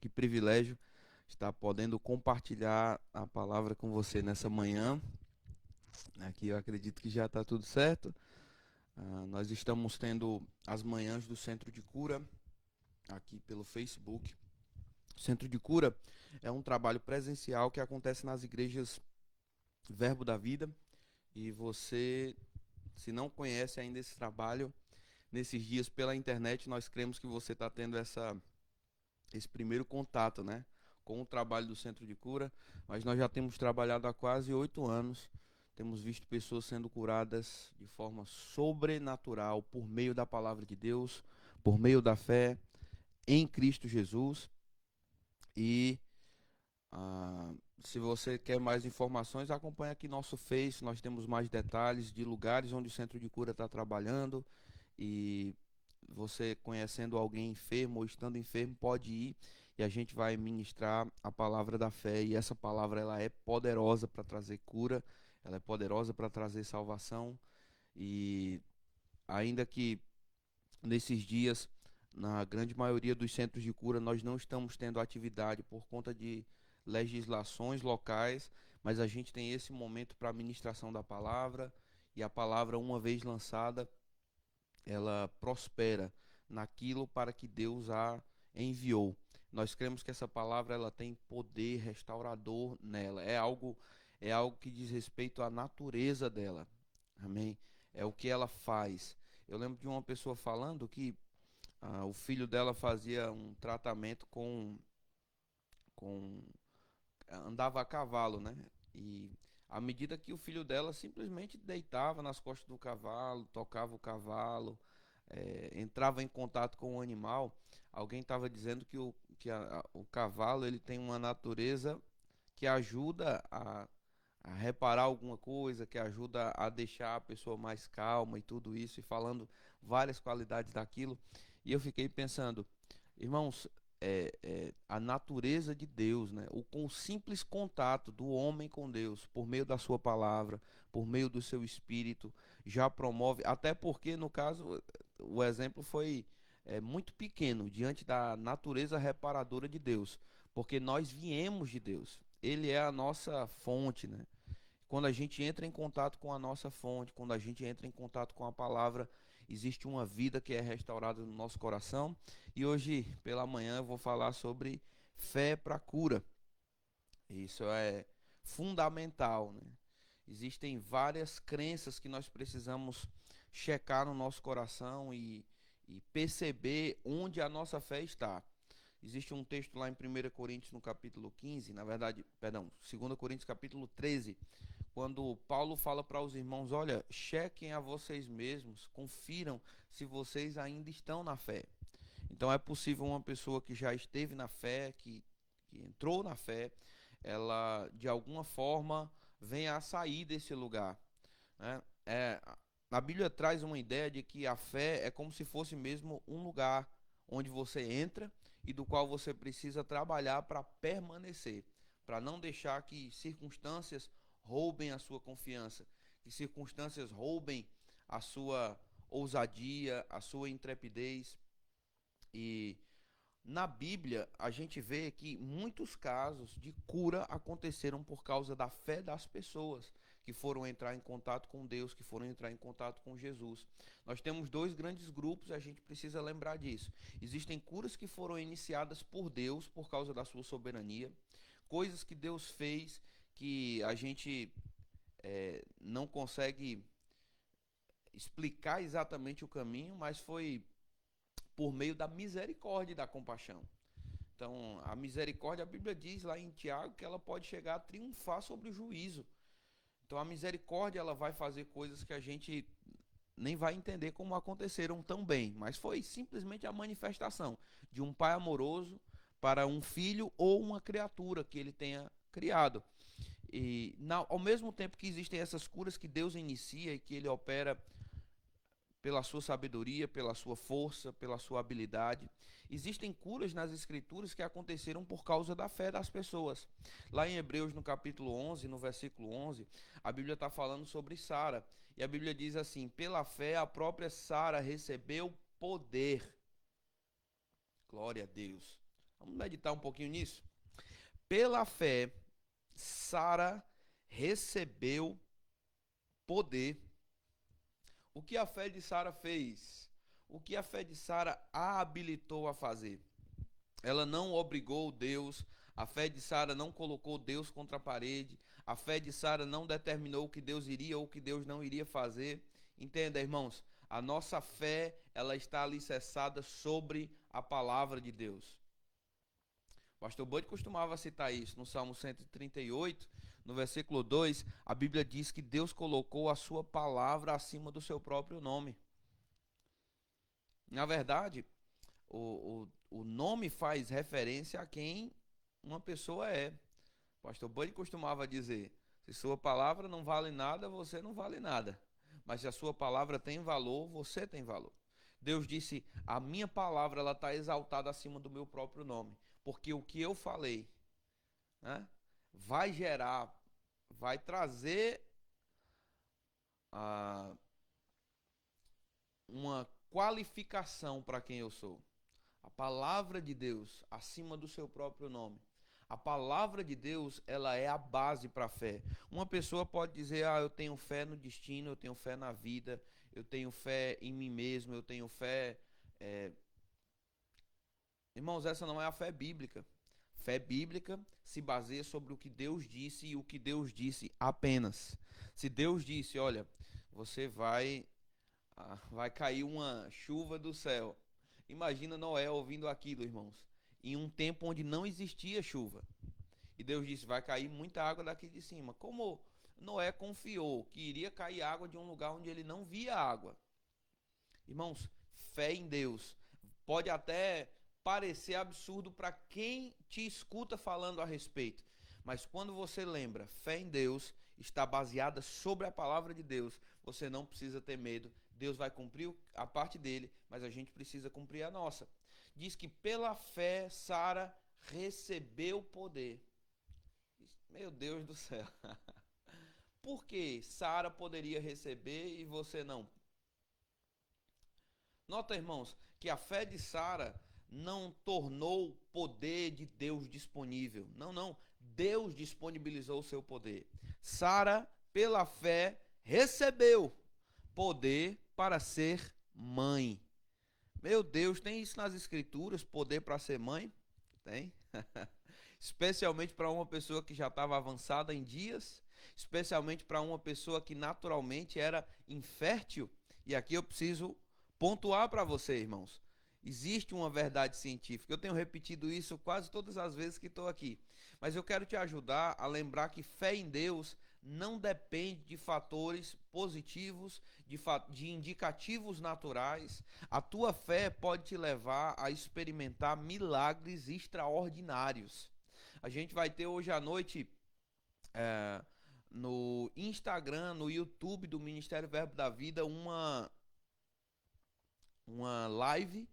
Que privilégio estar podendo compartilhar a palavra com você nessa manhã. Aqui eu acredito que já está tudo certo. Nós estamos tendo as manhãs do Centro de Cura aqui pelo Facebook. O Centro de Cura é um trabalho presencial que acontece nas igrejas Verbo da Vida. E você, se não conhece ainda esse trabalho, nesses dias pela internet, nós cremos que você está tendo esse primeiro contato, né, com o trabalho do Centro de Cura, mas nós já temos trabalhado há quase 8 anos, temos visto pessoas sendo curadas de forma sobrenatural por meio da palavra de Deus, por meio da fé em Cristo Jesus. E se você quer mais informações, acompanhe aqui nosso Face, nós temos mais detalhes de lugares onde o Centro de Cura está trabalhando. E você conhecendo alguém enfermo ou estando enfermo, pode ir e a gente vai ministrar a palavra da fé. E essa palavra ela é poderosa para trazer cura, ela é poderosa para trazer salvação. E ainda que nesses dias, na grande maioria dos centros de cura, nós não estamos tendo atividade por conta de legislações locais, mas a gente tem esse momento para a ministração da palavra, e a palavra, uma vez lançada, ela prospera naquilo para que Deus a enviou. Nós cremos que essa palavra ela tem poder restaurador nela. É algo que diz respeito à natureza dela. Amém? É o que ela faz. Eu lembro de uma pessoa falando que o filho dela fazia um tratamento com andava a cavalo, né? E à medida que o filho dela simplesmente deitava nas costas do cavalo, tocava o cavalo, entrava em contato com o animal, alguém estava dizendo que o cavalo ele tem uma natureza que ajuda a reparar alguma coisa, que ajuda a deixar a pessoa mais calma e tudo isso, e falando várias qualidades daquilo. E eu fiquei pensando, irmãos, a natureza de Deus, né? Com o simples contato do homem com Deus, por meio da sua palavra, por meio do seu espírito, já promove, até porque, no caso, o exemplo foi muito pequeno diante da natureza reparadora de Deus, porque nós viemos de Deus. Ele é a nossa fonte, né? Quando a gente entra em contato com a nossa fonte, quando a gente entra em contato com a palavra, existe uma vida que é restaurada no nosso coração. E hoje, pela manhã, eu vou falar sobre fé para cura. Isso é fundamental, né? Existem várias crenças que nós precisamos checar no nosso coração e perceber onde a nossa fé está. Existe um texto lá em 1 Coríntios, no capítulo 15, na verdade, perdão, 2 Coríntios, capítulo 13, quando Paulo fala para os irmãos: olha, chequem a vocês mesmos, confiram se vocês ainda estão na fé. Então é possível uma pessoa que já esteve na fé, que entrou na fé, ela de alguma forma venha a sair desse lugar, né? A Bíblia traz uma ideia de que a fé é como se fosse mesmo um lugar onde você entra e do qual você precisa trabalhar para permanecer, para não deixar que circunstâncias roubem a sua confiança, que circunstâncias roubem a sua ousadia, a sua intrepidez. E na Bíblia, a gente vê que muitos casos de cura aconteceram por causa da fé das pessoas que foram entrar em contato com Deus, que foram entrar em contato com Jesus. Nós temos dois grandes grupos e a gente precisa lembrar disso. Existem curas que foram iniciadas por Deus por causa da sua soberania, coisas que Deus fez que a gente não consegue explicar exatamente o caminho, mas foi por meio da misericórdia e da compaixão. Então, a misericórdia, a Bíblia diz lá em Tiago que ela pode chegar a triunfar sobre o juízo. Então, a misericórdia ela vai fazer coisas que a gente nem vai entender como aconteceram tão bem, mas foi simplesmente a manifestação de um pai amoroso para um filho ou uma criatura que ele tenha criado. E ao mesmo tempo que existem essas curas que Deus inicia e que ele opera pela sua sabedoria, pela sua força, pela sua habilidade. Existem curas nas escrituras que aconteceram por causa da fé das pessoas. Lá em Hebreus, no capítulo 11, no versículo 11, a Bíblia está falando sobre Sara. E a Bíblia diz assim: pela fé a própria Sara recebeu poder. Glória a Deus. Vamos meditar um pouquinho nisso? Pela fé, Sara recebeu poder. O que a fé de Sara fez? O que a fé de Sara a habilitou a fazer? Ela não obrigou Deus, a fé de Sara não colocou Deus contra a parede, a fé de Sara não determinou o que Deus iria ou o que Deus não iria fazer. Entenda, irmãos, a nossa fé, ela está alicerçada sobre a palavra de Deus. O pastor Bud costumava citar isso no Salmo 138, no versículo 2, a Bíblia diz que Deus colocou a sua palavra acima do seu próprio nome. Na verdade, o nome faz referência a quem uma pessoa é. O pastor Bud costumava dizer, se sua palavra não vale nada, você não vale nada. Mas se a sua palavra tem valor, você tem valor. Deus disse, a minha palavra ela está exaltada acima do meu próprio nome. Porque o que eu falei, né, vai gerar, vai trazer uma qualificação para quem eu sou. A palavra de Deus acima do seu próprio nome. A palavra de Deus, ela é a base para a fé. Uma pessoa pode dizer, eu tenho fé no destino, eu tenho fé na vida, eu tenho fé em mim mesmo, eu tenho fé... Irmãos, essa não é a fé bíblica. Fé bíblica se baseia sobre o que Deus disse e o que Deus disse apenas. Se Deus disse, olha, você vai cair uma chuva do céu. Imagina Noé ouvindo aquilo, irmãos, em um tempo onde não existia chuva. E Deus disse, vai cair muita água daqui de cima. Como Noé confiou que iria cair água de um lugar onde ele não via água. Irmãos, fé em Deus pode até parecer absurdo para quem te escuta falando a respeito. Mas quando você lembra, fé em Deus está baseada sobre a palavra de Deus, você não precisa ter medo. Deus vai cumprir a parte dele, mas a gente precisa cumprir a nossa. Diz que pela fé Sara recebeu poder. Meu Deus do céu. Por que Sara poderia receber e você não? Nota, irmãos, que a fé de Sara não tornou o poder de Deus disponível. Não. Deus disponibilizou o seu poder. Sara, pela fé, recebeu poder para ser mãe. Meu Deus, tem isso nas escrituras, poder para ser mãe? Tem. Especialmente para uma pessoa que já estava avançada em dias, especialmente para uma pessoa que naturalmente era infértil. E aqui eu preciso pontuar para você, irmãos. Existe uma verdade científica. Eu tenho repetido isso quase todas as vezes que estou aqui. Mas eu quero te ajudar a lembrar que fé em Deus não depende de fatores positivos, de indicativos naturais. A tua fé pode te levar a experimentar milagres extraordinários. A gente vai ter hoje à noite no Instagram, no YouTube do Ministério Verbo da Vida, uma live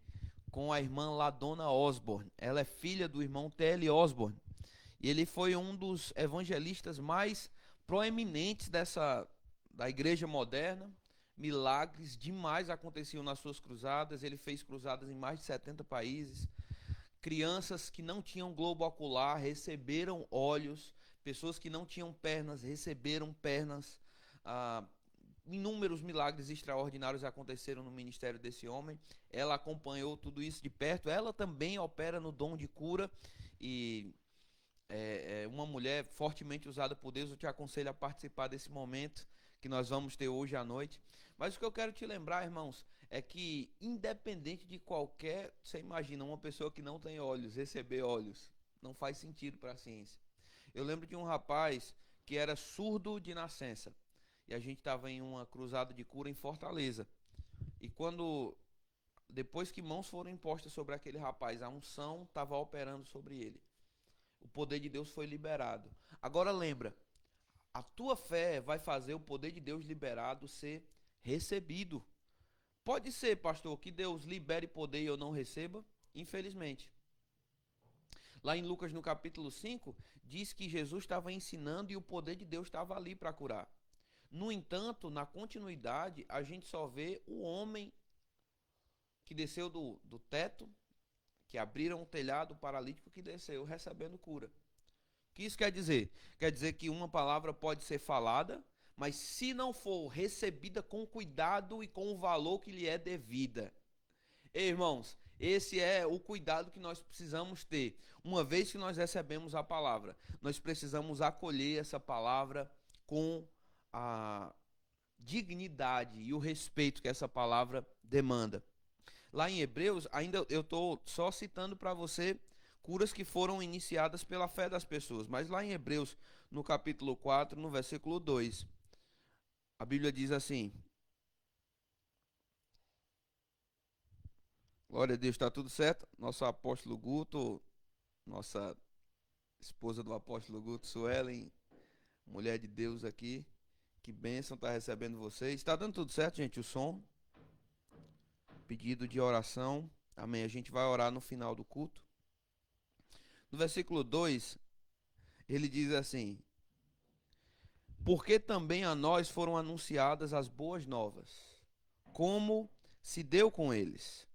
com a irmã Ladona Osborne. Ela é filha do irmão T.L. Osborne. E ele foi um dos evangelistas mais proeminentes da igreja moderna. Milagres demais aconteciam nas suas cruzadas. Ele fez cruzadas em mais de 70 países. Crianças que não tinham globo ocular receberam olhos. Pessoas que não tinham pernas receberam pernas. Inúmeros milagres extraordinários aconteceram no ministério desse homem. Ela acompanhou tudo isso de perto. Ela também opera no dom de cura e é uma mulher fortemente usada por Deus. Eu te aconselho a participar desse momento que nós vamos ter hoje à noite. Mas o que eu quero te lembrar, irmãos, é que independente de qualquer... Você imagina uma pessoa que não tem olhos receber olhos. Não faz sentido para a ciência. Eu lembro de um rapaz que era surdo de nascença. E a gente estava em uma cruzada de cura em Fortaleza. E depois que mãos foram impostas sobre aquele rapaz, a unção estava operando sobre ele. O poder de Deus foi liberado. Agora lembra, a tua fé vai fazer o poder de Deus liberado ser recebido. Pode ser, pastor, que Deus libere poder e eu não receba? Infelizmente. Lá em Lucas, no capítulo 5, diz que Jesus estava ensinando e o poder de Deus estava ali para curar. No entanto, na continuidade, a gente só vê o homem que desceu do teto, que abriram o telhado, o paralítico que desceu recebendo cura. O que isso quer dizer? Quer dizer que uma palavra pode ser falada, mas se não for recebida com cuidado e com o valor que lhe é devida. Ei, irmãos, esse é o cuidado que nós precisamos ter. Uma vez que nós recebemos a palavra, nós precisamos acolher essa palavra com a dignidade e o respeito que essa palavra demanda. Lá em Hebreus, ainda eu estou só citando para você curas que foram iniciadas pela fé das pessoas, mas lá em Hebreus, no capítulo 4, no versículo 2, a Bíblia diz assim: glória a Deus, está tudo certo? Nosso apóstolo Guto, nossa esposa do apóstolo Guto, Suelen, mulher de Deus aqui, que bênção está recebendo vocês. Está dando tudo certo, gente, o som? Pedido de oração, amém. A gente vai orar no final do culto. No versículo 2, ele diz assim: porque também a nós foram anunciadas as boas novas, como se deu com eles.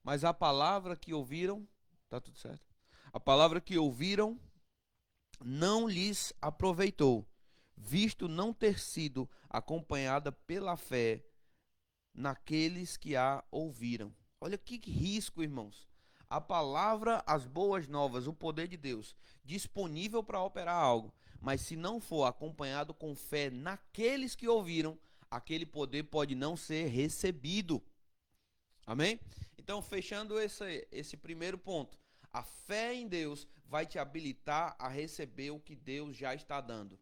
Mas a palavra que ouviram, tá tudo certo? A palavra que ouviram não lhes aproveitou, visto não ter sido acompanhada pela fé naqueles que a ouviram. Olha que risco, irmãos. A palavra, as boas novas, o poder de Deus, disponível para operar algo, mas se não for acompanhado com fé naqueles que ouviram, aquele poder pode não ser recebido. Amém? Então, fechando esse primeiro ponto, a fé em Deus vai te habilitar a receber o que Deus já está dando.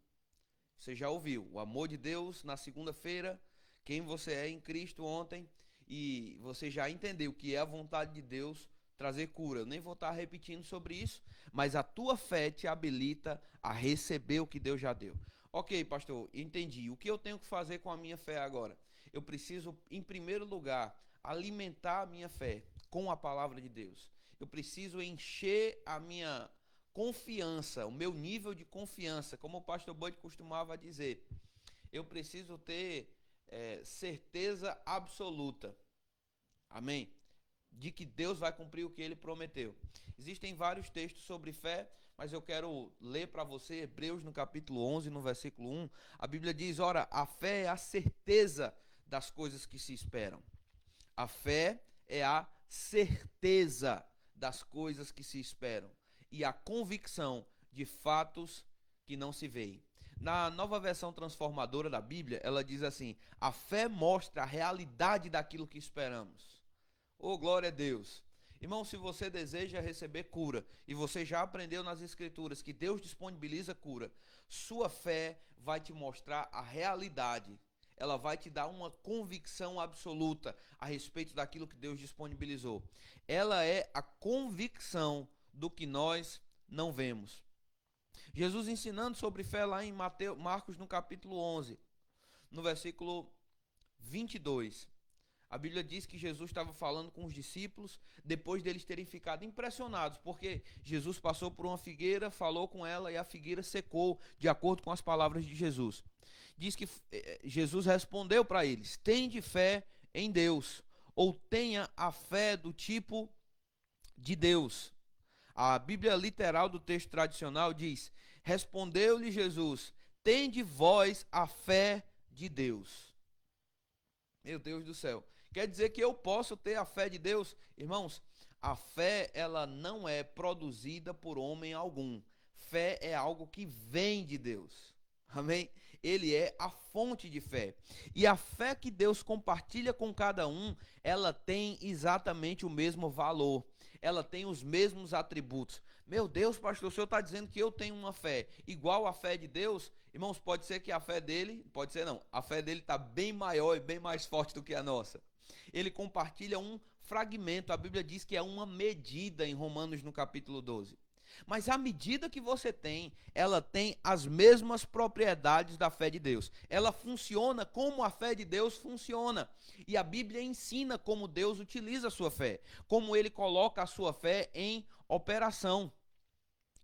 Você já ouviu o amor de Deus na segunda-feira, quem você é em Cristo ontem, e você já entendeu que é a vontade de Deus trazer cura. Eu nem vou estar repetindo sobre isso, mas a tua fé te habilita a receber o que Deus já deu. Ok, pastor, entendi. O que eu tenho que fazer com a minha fé agora? Eu preciso, em primeiro lugar, alimentar a minha fé com a palavra de Deus. Eu preciso encher a minha confiança, o meu nível de confiança, como o pastor Bud costumava dizer. Eu preciso ter certeza absoluta, amém, de que Deus vai cumprir o que Ele prometeu. Existem vários textos sobre fé, mas eu quero ler para você Hebreus no capítulo 11, no versículo 1. A Bíblia diz: ora, a fé é a certeza das coisas que se esperam. A fé é a certeza das coisas que se esperam e a convicção de fatos que não se veem. Na Nova Versão Transformadora da Bíblia, ela diz assim: a fé mostra a realidade daquilo que esperamos. Oh, glória a Deus! Irmão, se você deseja receber cura, e você já aprendeu nas Escrituras que Deus disponibiliza cura, sua fé vai te mostrar a realidade. Ela vai te dar uma convicção absoluta a respeito daquilo que Deus disponibilizou. Ela é a convicção do que nós não vemos. Jesus ensinando sobre fé lá em Marcos no capítulo 11, no versículo 22. A Bíblia diz que Jesus estava falando com os discípulos depois deles terem ficado impressionados, porque Jesus passou por uma figueira, falou com ela e a figueira secou, de acordo com as palavras de Jesus. Diz que Jesus respondeu para eles: tende fé em Deus, ou tenha a fé do tipo de Deus. A Bíblia literal do texto tradicional diz: respondeu-lhe Jesus, tende vós a fé de Deus. Meu Deus do céu. Quer dizer que eu posso ter a fé de Deus? Irmãos, a fé, ela não é produzida por homem algum. Fé é algo que vem de Deus. Amém? Ele é a fonte de fé. E a fé que Deus compartilha com cada um, ela tem exatamente o mesmo valor. Ela tem os mesmos atributos. Meu Deus, pastor, o senhor está dizendo que eu tenho uma fé igual à fé de Deus? Irmãos, pode ser que a fé dele, pode ser não, a fé dele está bem maior e bem mais forte do que a nossa. Ele compartilha um fragmento, a Bíblia diz que é uma medida em Romanos no capítulo 12. Mas a medida que você tem, ela tem as mesmas propriedades da fé de Deus. Ela funciona como a fé de Deus funciona. E a Bíblia ensina como Deus utiliza a sua fé, como ele coloca a sua fé em operação.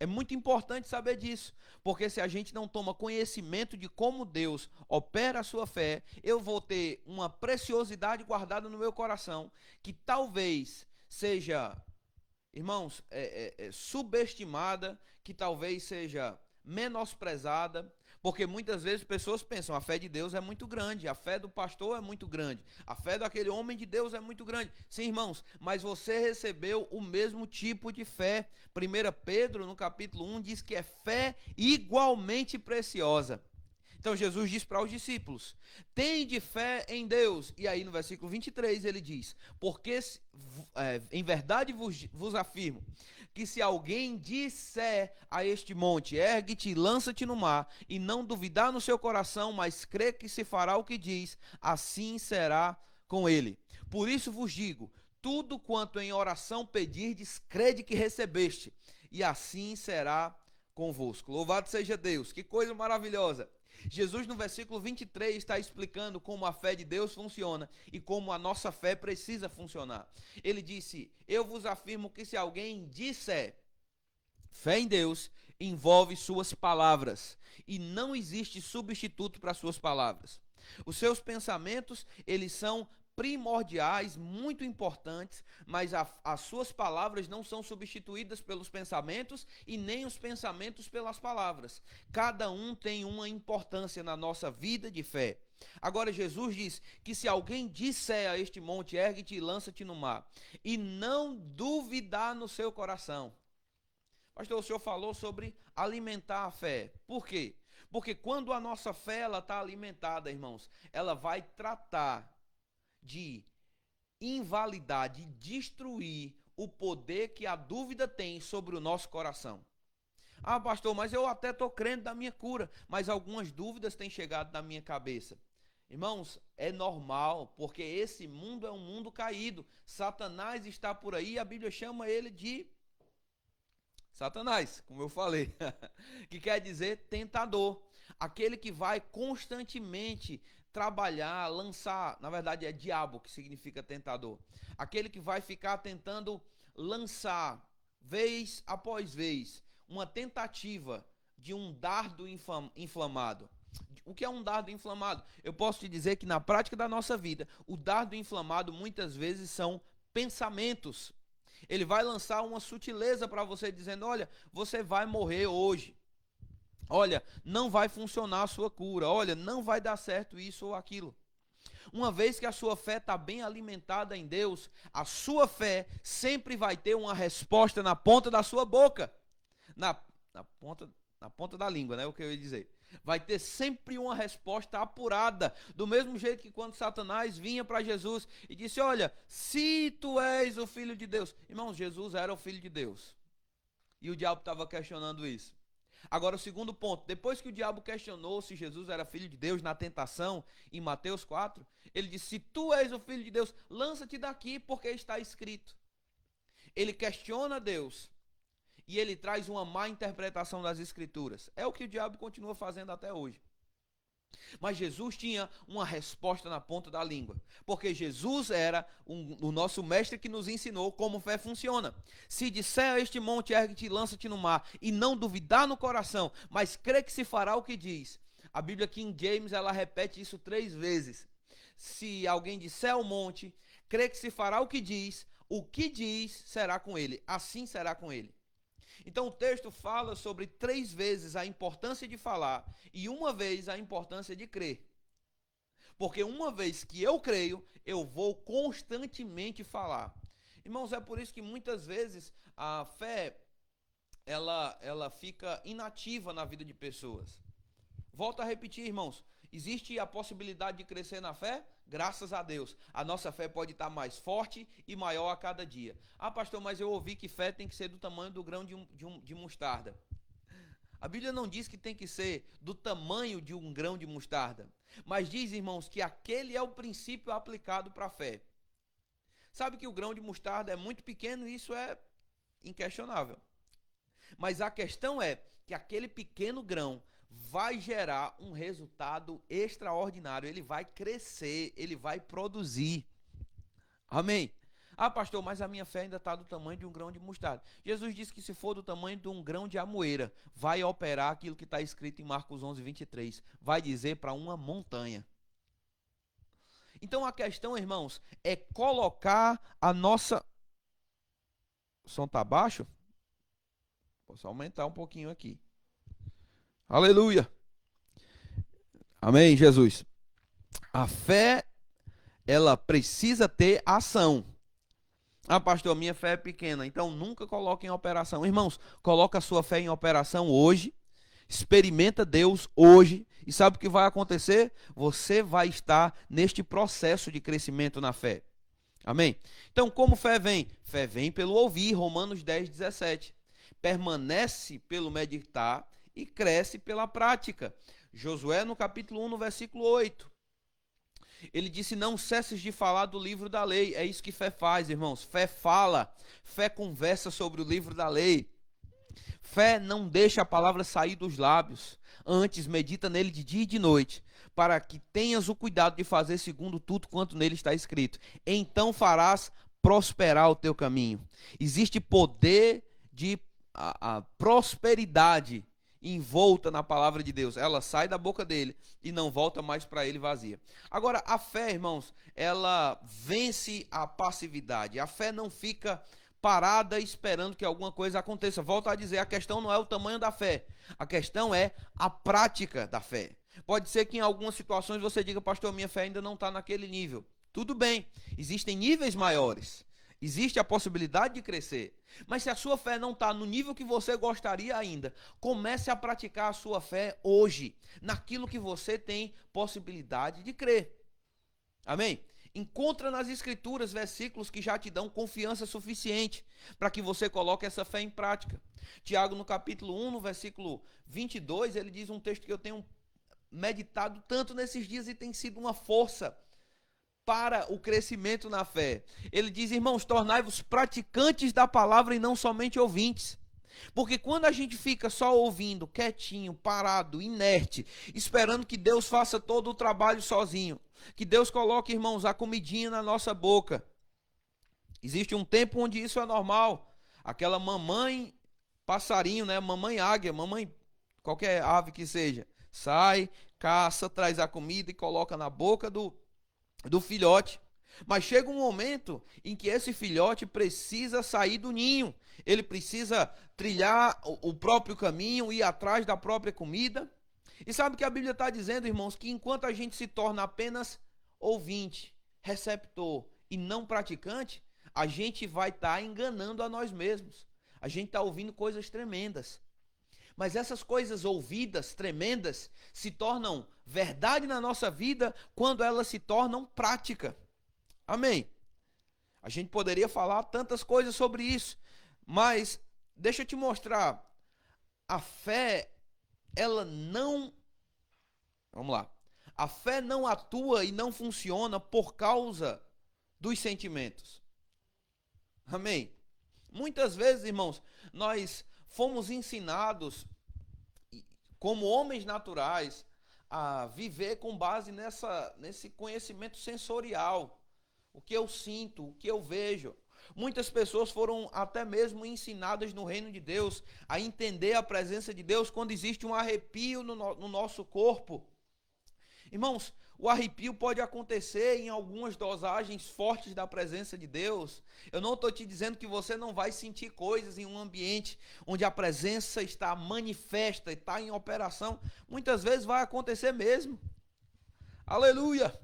É muito importante saber disso, porque se a gente não toma conhecimento de como Deus opera a sua fé, eu vou ter uma preciosidade guardada no meu coração, que talvez seja irmãos, subestimada, que talvez seja menosprezada, porque muitas vezes pessoas pensam, a fé de Deus é muito grande, a fé do pastor é muito grande, a fé daquele homem de Deus é muito grande. Sim, irmãos, mas você recebeu o mesmo tipo de fé. 1 Pedro, no capítulo 1, diz que é fé igualmente preciosa. Então Jesus diz para os discípulos: tende fé em Deus. E aí no versículo 23 ele diz: porque em verdade vos afirmo que se alguém disser a este monte, ergue-te e lança-te no mar, e não duvidar no seu coração, mas crê que se fará o que diz, assim será com ele. Por isso vos digo: tudo quanto em oração pedirdes, crede que recebeste, e assim será convosco. Louvado seja Deus, que coisa maravilhosa. Jesus, no versículo 23, está explicando como a fé de Deus funciona e como a nossa fé precisa funcionar. Ele disse: eu vos afirmo que se alguém disser, fé em Deus envolve suas palavras e não existe substituto para suas palavras. Os seus pensamentos, eles são primordiais, muito importantes, mas as suas palavras não são substituídas pelos pensamentos e nem os pensamentos pelas palavras. Cada um tem uma importância na nossa vida de fé. Agora Jesus diz que se alguém disser a este monte, ergue-te e lança-te no mar, e não duvidar no seu coração. Pastor, o senhor falou sobre alimentar a fé. Por quê? Porque quando a nossa fé está alimentada, irmãos, ela vai tratar de invalidar, de destruir o poder que a dúvida tem sobre o nosso coração. Ah, pastor, mas eu até estou crendo da minha cura, mas algumas dúvidas têm chegado na minha cabeça. Irmãos, é normal, porque esse mundo é um mundo caído. Satanás está por aí, a Bíblia chama ele de Satanás, como eu falei, que quer dizer tentador. Aquele que vai constantemente trabalhar, lançar, na verdade é diabo que significa tentador. Aquele que vai ficar tentando lançar, vez após vez, uma tentativa de um dardo inflamado. O que é um dardo inflamado? Eu posso te dizer que na prática da nossa vida, o dardo inflamado muitas vezes são pensamentos. Ele vai lançar uma sutileza para você, dizendo: olha, você vai morrer hoje. Olha, não vai funcionar a sua cura. Olha, não vai dar certo isso ou aquilo. Uma vez que a sua fé está bem alimentada em Deus, a sua fé sempre vai ter uma resposta na ponta da sua boca. Na, na ponta da língua, né? O que eu ia dizer. Vai ter sempre uma resposta apurada. Do mesmo jeito que quando Satanás vinha para Jesus e disse: olha, se tu és o filho de Deus. Irmãos, Jesus era o filho de Deus. E o diabo estava questionando isso. Agora, o segundo ponto: depois que o diabo questionou se Jesus era filho de Deus na tentação, em Mateus 4, ele disse: se tu és o filho de Deus, lança-te daqui, porque está escrito. Ele questiona Deus e ele traz uma má interpretação das escrituras. É o que o diabo continua fazendo até hoje. Mas Jesus tinha uma resposta na ponta da língua, porque Jesus era o nosso mestre que nos ensinou como fé funciona. Se disser a este monte, ergue-te e lança-te no mar, e não duvidar no coração, mas crê que se fará o que diz. A Bíblia King James, ela repete isso 3 vezes. Se alguém disser ao monte, crê que se fará o que diz será com ele, assim será com ele. Então o texto fala sobre 3 vezes a importância de falar e uma vez a importância de crer. Porque uma vez que eu creio, eu vou constantemente falar. Irmãos, é por isso que muitas vezes a fé ela fica inativa na vida de pessoas. Volto a repetir, irmãos, existe a possibilidade de crescer na fé? Graças a Deus. A nossa fé pode estar mais forte e maior a cada dia. Ah, pastor, mas eu ouvi que fé tem que ser do tamanho do grão de mostarda. A Bíblia não diz que tem que ser do tamanho de um grão de mostarda. Mas diz, irmãos, que aquele é o princípio aplicado para a fé. Sabe que o grão de mostarda é muito pequeno e isso é inquestionável. Mas a questão é que aquele pequeno grão vai gerar um resultado extraordinário. Ele vai crescer, ele vai produzir. Amém? Ah, pastor, mas a minha fé ainda está do tamanho de um grão de mostarda. Jesus disse que se for do tamanho de um grão de amoeira, vai operar aquilo que está escrito em Marcos 11, 23. Vai dizer para uma montanha. Então a questão, irmãos, é colocar a nossa... som tá baixo? Posso aumentar um pouquinho aqui. Aleluia. Amém, Jesus. A fé, ela precisa ter ação. Ah, pastor, minha fé é pequena, então nunca coloque em operação. Irmãos, coloca a sua fé em operação hoje, experimenta Deus hoje, e sabe o que vai acontecer? Você vai estar neste processo de crescimento na fé. Amém? Então, como fé vem? Fé vem pelo ouvir, Romanos 10:17. Permanece pelo meditar e cresce pela prática. Josué, no capítulo 1, no versículo 8. Ele disse: não cesses de falar do livro da lei. É isso que fé faz, irmãos. Fé fala, fé conversa sobre o livro da lei. Fé não deixa a palavra sair dos lábios. Antes, medita nele de dia e de noite, para que tenhas o cuidado de fazer segundo tudo quanto nele está escrito. Então farás prosperar o teu caminho. Existe poder de a prosperidade envolta na palavra de Deus. Ela sai da boca dele e não volta mais para ele vazia. Agora, a fé, irmãos, ela vence a passividade. A fé não fica parada esperando que alguma coisa aconteça. Volto a dizer, a questão não é o tamanho da fé. A questão é a prática da fé. Pode ser que em algumas situações você diga: pastor, minha fé ainda não está naquele nível. Tudo bem, existem níveis maiores. Existe a possibilidade de crescer. Mas se a sua fé não está no nível que você gostaria ainda, comece a praticar a sua fé hoje, naquilo que você tem possibilidade de crer. Amém? Encontra nas escrituras versículos que já te dão confiança suficiente para que você coloque essa fé em prática. Tiago, no capítulo 1, no versículo 22, ele diz um texto que eu tenho meditado tanto nesses dias e tem sido uma força para o crescimento na fé. Ele diz: irmãos, tornai-vos praticantes da palavra e não somente ouvintes. Porque quando a gente fica só ouvindo, quietinho, parado, inerte, esperando que Deus faça todo o trabalho sozinho, que Deus coloque, irmãos, a comidinha na nossa boca. Existe um tempo onde isso é normal. Aquela mamãe passarinho, né? Mamãe águia, mamãe qualquer ave que seja, sai, caça, traz a comida e coloca na boca do filhote. Mas chega um momento em que esse filhote precisa sair do ninho. Ele precisa trilhar o próprio caminho, ir atrás da própria comida. E sabe o que a Bíblia está dizendo, irmãos? Que enquanto a gente se torna apenas ouvinte, receptor e não praticante, a gente vai estar enganando a nós mesmos. A gente está ouvindo coisas tremendas. Mas essas coisas ouvidas, tremendas, se tornam verdade na nossa vida quando elas se tornam prática. Amém? A gente poderia falar tantas coisas sobre isso, mas deixa eu te mostrar. A fé, ela não... Vamos lá. A fé não atua e não funciona por causa dos sentimentos. Amém? Muitas vezes, irmãos, nós fomos ensinados, como homens naturais, a viver com base nesse conhecimento sensorial. O que eu sinto, o que eu vejo. Muitas pessoas foram até mesmo ensinadas no reino de Deus a entender a presença de Deus quando existe um arrepio no nosso corpo. Irmãos, o arrepio pode acontecer em algumas dosagens fortes da presença de Deus. Eu não estou te dizendo que você não vai sentir coisas em um ambiente onde a presença está manifesta e está em operação. Muitas vezes vai acontecer mesmo. Aleluia!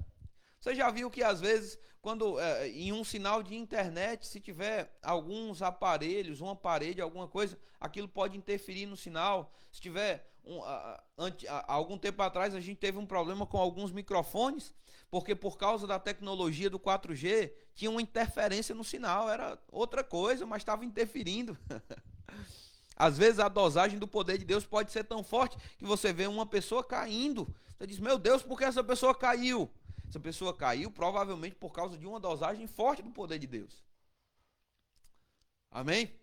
Você já viu que às vezes, quando em um sinal de internet, se tiver alguns aparelhos, uma parede, alguma coisa, aquilo pode interferir no sinal. Se tiver, algum tempo atrás a gente teve um problema com alguns microfones, porque por causa da tecnologia do 4G, tinha uma interferência no sinal, era outra coisa, mas estava interferindo. Às vezes a dosagem do poder de Deus pode ser tão forte que você vê uma pessoa caindo. Você diz: meu Deus, por que essa pessoa caiu? Essa pessoa caiu provavelmente por causa de uma dosagem forte do poder de Deus. Amém?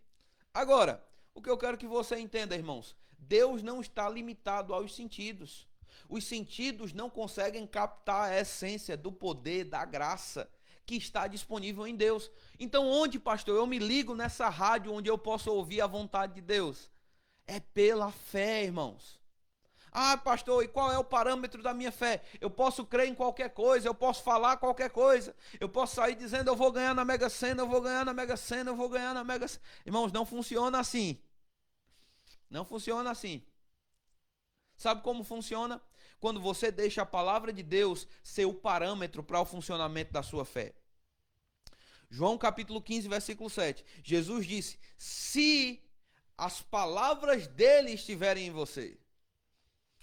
Agora, o que eu quero que você entenda, irmãos, Deus não está limitado aos sentidos. Os sentidos não conseguem captar a essência do poder, da graça que está disponível em Deus. Então, onde, pastor, eu me ligo nessa rádio onde eu posso ouvir a vontade de Deus? É pela fé, irmãos. Ah, pastor, e qual é o parâmetro da minha fé? Eu posso crer em qualquer coisa, eu posso falar qualquer coisa, eu posso sair dizendo eu vou ganhar na Mega Sena, eu vou ganhar na Mega Sena, eu vou ganhar na Mega Sena. Irmãos, não funciona assim. Não funciona assim. Sabe como funciona? Quando você deixa a palavra de Deus ser o parâmetro para o funcionamento da sua fé. João capítulo 15, versículo 7. Jesus disse: se as palavras dele estiverem em você.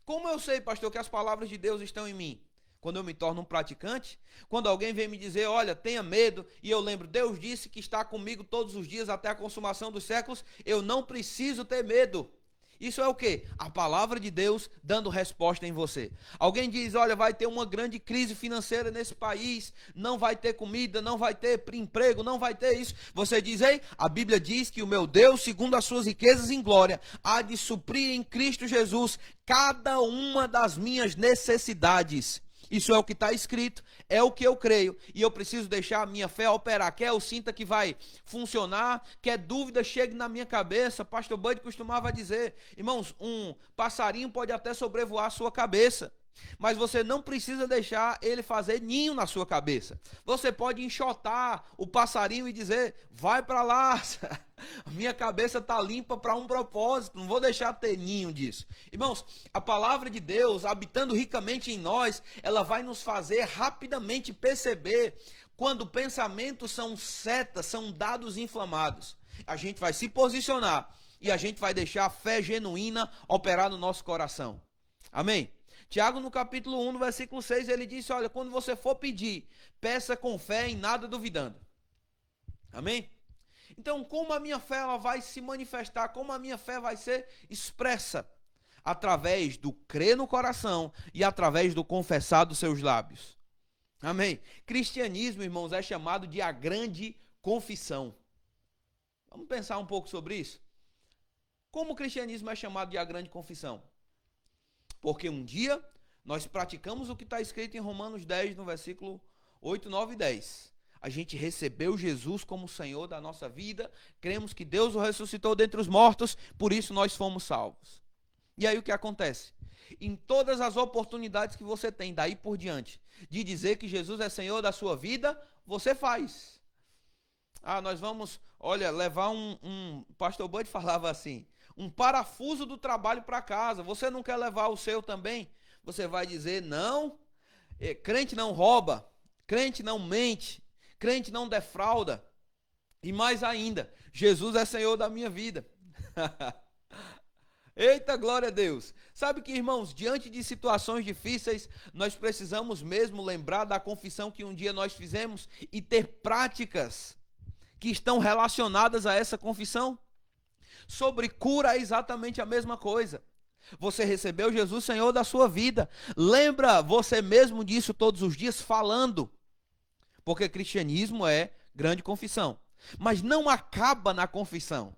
Como eu sei, pastor, que as palavras de Deus estão em mim? Quando eu me torno um praticante, quando alguém vem me dizer, olha, tenha medo, e eu lembro, Deus disse que está comigo todos os dias até a consumação dos séculos, eu não preciso ter medo. Isso é o quê? A palavra de Deus dando resposta em você. Alguém diz, olha, vai ter uma grande crise financeira nesse país, não vai ter comida, não vai ter emprego, não vai ter isso. Você diz, ei, a Bíblia diz que o meu Deus, segundo as suas riquezas em glória, há de suprir em Cristo Jesus cada uma das minhas necessidades. Isso é o que está escrito, é o que eu creio, e eu preciso deixar a minha fé operar. Quer eu sinta que vai funcionar, quer dúvida chegue na minha cabeça. Pastor Bud costumava dizer, irmãos, um passarinho pode até sobrevoar a sua cabeça, mas você não precisa deixar ele fazer ninho na sua cabeça. Você pode enxotar o passarinho e dizer, vai para lá, minha cabeça está limpa para um propósito, não vou deixar ter ninho disso. Irmãos, a palavra de Deus, habitando ricamente em nós, ela vai nos fazer rapidamente perceber quando pensamentos são setas, são dados inflamados. A gente vai se posicionar e a gente vai deixar a fé genuína operar no nosso coração. Amém? Tiago, no capítulo 1, no versículo 6, ele disse, olha, quando você for pedir, peça com fé, em nada duvidando. Amém? Então, como a minha fé ela vai se manifestar, como a minha fé vai ser expressa? Através do crer no coração e através do confessar dos seus lábios. Amém? Cristianismo, irmãos, é chamado de a grande confissão. Vamos pensar um pouco sobre isso? Como o cristianismo é chamado de a grande confissão? Porque um dia nós praticamos o que está escrito em Romanos 10, no versículo 8, 9 e 10. A gente recebeu Jesus como Senhor da nossa vida, cremos que Deus o ressuscitou dentre os mortos, por isso nós fomos salvos. E aí o que acontece? Em todas as oportunidades que você tem, daí por diante, de dizer que Jesus é Senhor da sua vida, você faz. Ah, nós vamos, olha, levar pastor Bud falava assim, um parafuso do trabalho para casa, você não quer levar o seu também? Você vai dizer, não, crente não rouba, crente não mente, crente não defrauda, e mais ainda, Jesus é Senhor da minha vida. Eita, glória a Deus. Sabe que, irmãos, diante de situações difíceis, nós precisamos mesmo lembrar da confissão que um dia nós fizemos e ter práticas que estão relacionadas a essa confissão. Sobre cura é exatamente a mesma coisa. Você recebeu Jesus Senhor da sua vida. Lembra você mesmo disso todos os dias falando. Porque cristianismo é grande confissão. Mas não acaba na confissão.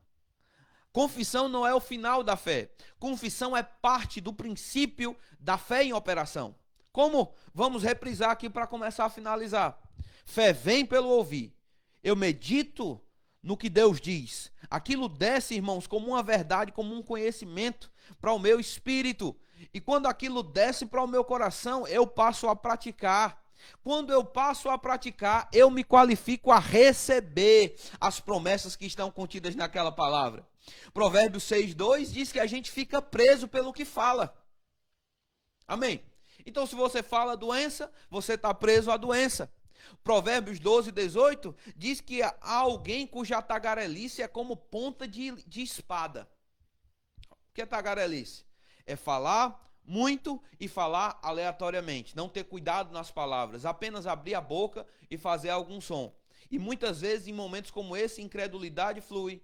Confissão não é o final da fé. Confissão é parte do princípio da fé em operação. Como? Vamos reprisar aqui para começar a finalizar. Fé vem pelo ouvir. Eu medito no que Deus diz. Aquilo desce, irmãos, como uma verdade, como um conhecimento para o meu espírito. E quando aquilo desce para o meu coração, eu passo a praticar. Quando eu passo a praticar, eu me qualifico a receber as promessas que estão contidas naquela palavra. Provérbios 6:2 diz que a gente fica preso pelo que fala. Amém? Então, se você fala doença, você está preso à doença. Provérbios 12:18 diz que há alguém cuja tagarelice é como ponta de espada. O que é tagarelice? É falar muito e falar aleatoriamente, não ter cuidado nas palavras, apenas abrir a boca e fazer algum som. E muitas vezes, em momentos como esse, incredulidade flui,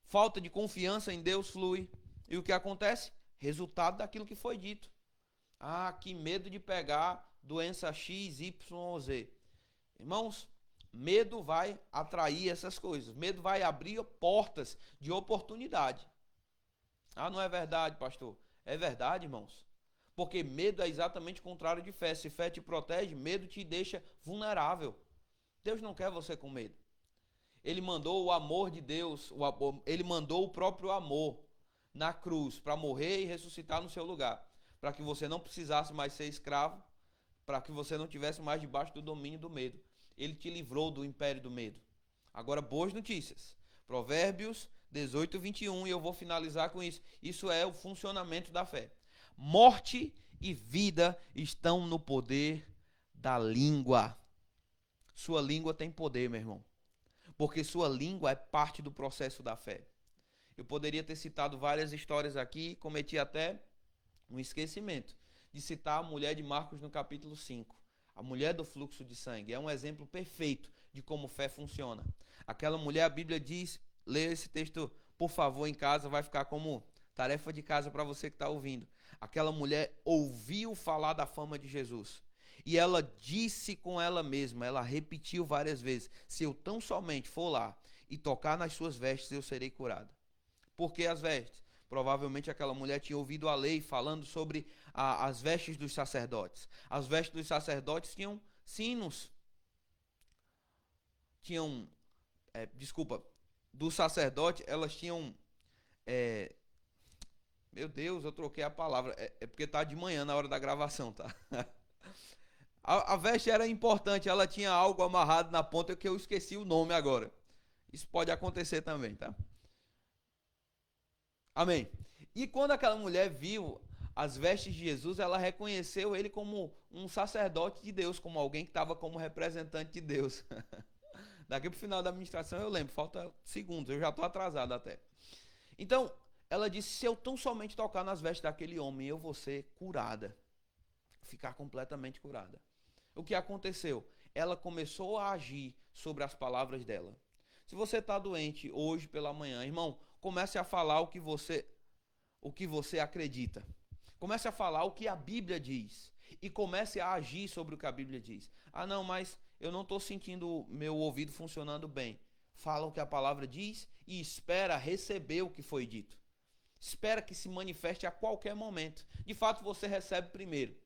falta de confiança em Deus flui. E o que acontece? Resultado daquilo que foi dito. Ah, que medo de pegar doença X, Y ou Z. Irmãos, medo vai atrair essas coisas. Medo vai abrir portas de oportunidade. Ah, não é verdade, pastor? É verdade, irmãos. Porque medo é exatamente o contrário de fé. Se fé te protege, medo te deixa vulnerável. Deus não quer você com medo. Ele mandou o amor de Deus, ele mandou o próprio amor na cruz para morrer e ressuscitar no seu lugar. para que você não precisasse mais ser escravo, para que você não tivesse mais debaixo do domínio do medo. Ele te livrou do império do medo. Agora, boas notícias. Provérbios 18, 21, e eu vou finalizar com isso. Isso é o funcionamento da fé. Morte e vida estão no poder da língua. Sua língua tem poder, meu irmão. Porque sua língua é parte do processo da fé. Eu poderia ter citado várias histórias aqui, cometi até um esquecimento de citar a mulher de Marcos no capítulo 5. A mulher do fluxo de sangue. É um exemplo perfeito de como fé funciona. Aquela mulher, a Bíblia diz, leia esse texto, por favor, em casa, vai ficar como tarefa de casa para você que está ouvindo. Aquela mulher ouviu falar da fama de Jesus. E ela disse com ela mesma, ela repetiu várias vezes, se eu tão somente for lá e tocar nas suas vestes, eu serei curada. Por que as vestes? Provavelmente aquela mulher tinha ouvido a lei falando sobre as vestes dos sacerdotes. As vestes dos sacerdotes tinham sinos. Do sacerdote elas tinham... meu Deus, eu troquei a palavra. É porque tá de manhã na hora da gravação, tá? A veste era importante, ela tinha algo amarrado na ponta que eu esqueci o nome agora. Isso pode acontecer também, tá? Amém. E quando aquela mulher viu as vestes de Jesus, ela reconheceu ele como um sacerdote de Deus, como alguém que estava como representante de Deus. Daqui para o final da administração eu lembro, falta segundos, eu já estou atrasado até. Então, ela disse, se eu tão somente tocar nas vestes daquele homem, eu vou ser curada. Ficar completamente curada. O que aconteceu? Ela começou a agir sobre as palavras dela. Se você está doente hoje pela manhã, irmão, comece a falar o que você acredita. Comece a falar o que a Bíblia diz. E comece a agir sobre o que a Bíblia diz. Ah, não, mas eu não estou sentindo meu ouvido funcionando bem. Fala o que a palavra diz e espera receber o que foi dito. Espera que se manifeste a qualquer momento. De fato, você recebe primeiro.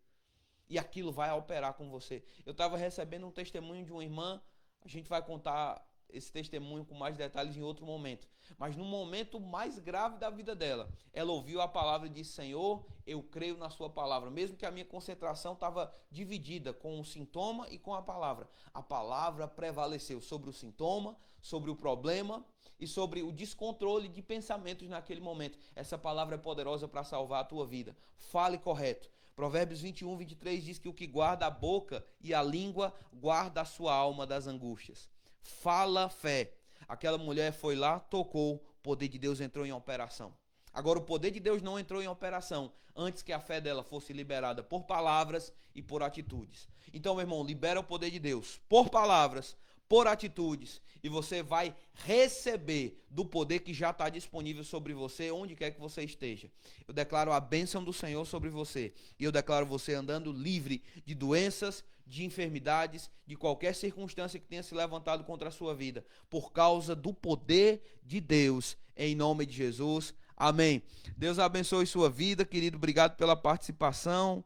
E aquilo vai operar com você. Eu estava recebendo um testemunho de uma irmã. A gente vai contar esse testemunho com mais detalhes em outro momento. Mas no momento mais grave da vida dela, ela ouviu a palavra e disse, Senhor, eu creio na sua palavra. Mesmo que a minha concentração estava dividida com o sintoma e com a palavra prevaleceu sobre o sintoma, sobre o problema e sobre o descontrole de pensamentos naquele momento. Essa palavra é poderosa para salvar a tua vida. Fale correto. Provérbios 21, 23 diz que o que guarda a boca e a língua guarda a sua alma das angústias. Fala fé. Aquela mulher foi lá, tocou, o poder de Deus entrou em operação. Agora, o poder de Deus não entrou em operação antes que a fé dela fosse liberada por palavras e por atitudes. Então, meu irmão, libera o poder de Deus por palavras, por atitudes, e você vai receber do poder que já está disponível sobre você, onde quer que você esteja. Eu declaro a bênção do Senhor sobre você, e eu declaro você andando livre de doenças, de enfermidades, de qualquer circunstância que tenha se levantado contra a sua vida, por causa do poder de Deus, em nome de Jesus. Amém. Deus abençoe sua vida, querido. Obrigado pela participação.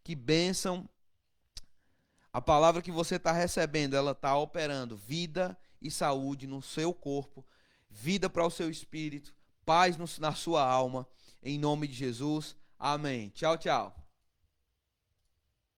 Que bênção. A palavra que você está recebendo, ela está operando vida e saúde no seu corpo, vida para o seu espírito, paz na sua alma, em nome de Jesus. Amém. Tchau, tchau.